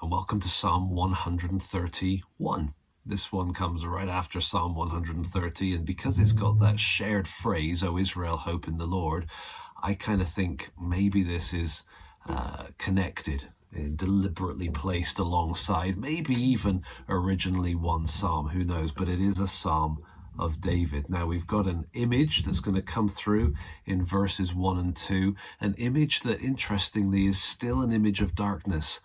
and welcome to Psalm 131. This one comes right after Psalm 130, and because it's got that shared phrase, "O Israel, hope in the Lord," I kind of think maybe this is connected, deliberately placed alongside, maybe even originally one psalm, who knows, but it is a psalm of David. Now we've got an image that's going to come through in verses 1 and 2, an image that interestingly is still an image of darkness,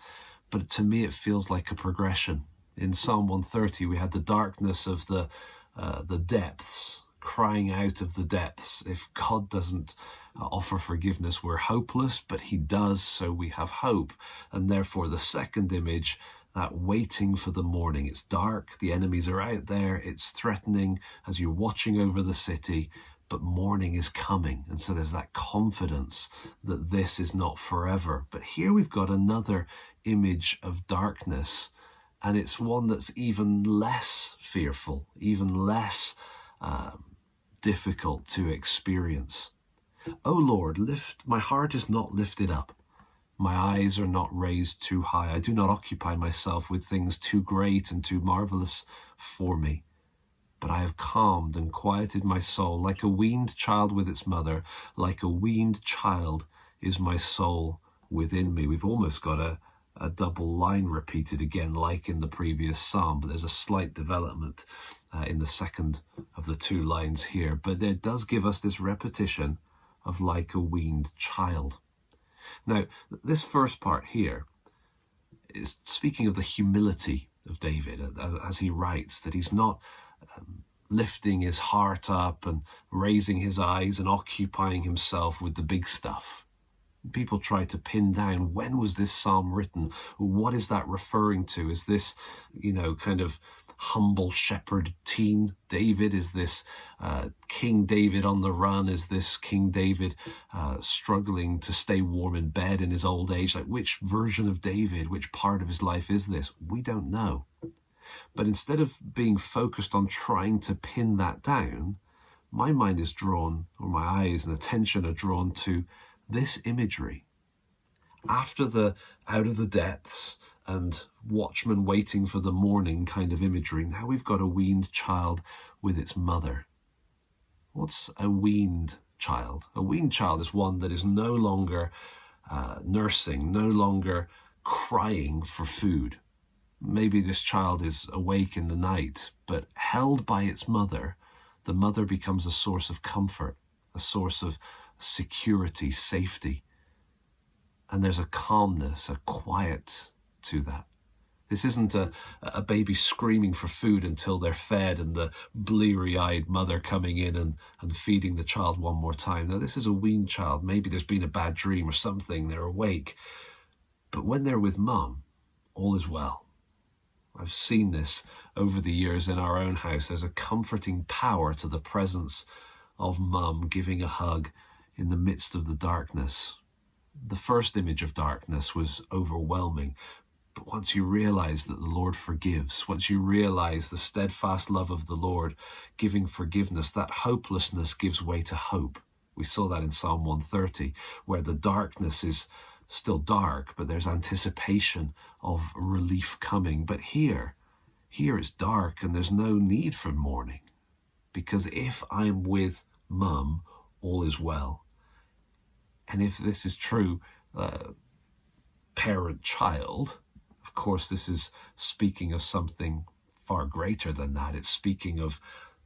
but to me it feels like a progression. In Psalm 130 we had the darkness of the depths, crying out of the depths. If God doesn't offer forgiveness, we're hopeless, but he does, so we have hope. And therefore the second image, that waiting for the morning. It's dark, the enemies are out there, it's threatening as you're watching over the city, but morning is coming. And so there's that confidence that this is not forever. But here we've got another image of darkness, and it's one that's even less fearful, even less difficult to experience. O Lord, my heart is not lifted up. My eyes are not raised too high. I do not occupy myself with things too great and too marvelous for me. But I have calmed and quieted my soul like a weaned child with its mother. Like a weaned child is my soul within me. We've almost got a double line repeated again, like in the previous psalm, but there's a slight development in the second of the two lines here. But it does give us this repetition of like a weaned child. Now, this first part here is speaking of the humility of David as he writes, that he's not lifting his heart up and raising his eyes and occupying himself with the big stuff. People try to pin down, when was this psalm written? What is that referring to? Is this, kind of humble shepherd teen David? Is this King David on the run? Is this King David struggling to stay warm in bed in his old age? Like, which version of David, which part of his life is this? We don't know. But instead of being focused on trying to pin that down, my mind is drawn, or my eyes and attention are drawn to this imagery. After the out of the depths and watchmen waiting for the morning kind of imagery, now we've got a weaned child with its mother. What's a weaned child? A weaned child is one that is no longer nursing, no longer crying for food. Maybe this child is awake in the night, but held by its mother, the mother becomes a source of comfort, a source of security, safety. And there's a calmness, a quiet to that. This isn't a baby screaming for food until they're fed and the bleary-eyed mother coming in and feeding the child one more time. Now, this is a weaned child. Maybe there's been a bad dream or something. They're awake. But when they're with mum, all is well. I've seen this over the years in our own house. There's a comforting power to the presence of mum giving a hug in the midst of the darkness. The first image of darkness was overwhelming. But once you realize that the Lord forgives, once you realize the steadfast love of the Lord giving forgiveness, that hopelessness gives way to hope. We saw that in Psalm 130, where the darkness is still dark, but there's anticipation of relief coming. But here it's dark and there's no need for mourning, because if I'm with mum, all is well. And if this is true, parent-child, of course, this is speaking of something far greater than that. It's speaking of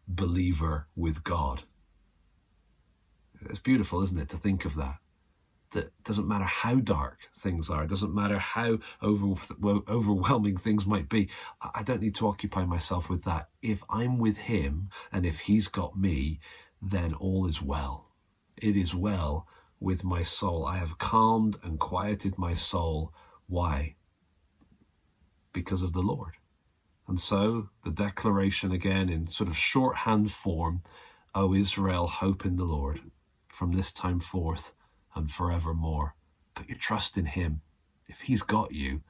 believer with God. It's beautiful, isn't it, to think of that? That doesn't matter how dark things are, it doesn't matter how overwhelming things might be. I don't need to occupy myself with that. If I'm with him and if he's got me, then all is well. It is well with my soul. I have calmed and quieted my soul. Why? Because of the Lord. And so the declaration again in sort of shorthand form, O Israel, hope in the Lord from this time forth and forevermore. Put your trust in him. If he's got you, you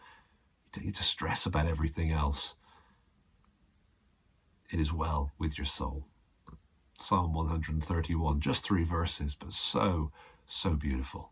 don't need to stress about everything else. It is well with your soul. Psalm 131, just 3 verses, but so beautiful.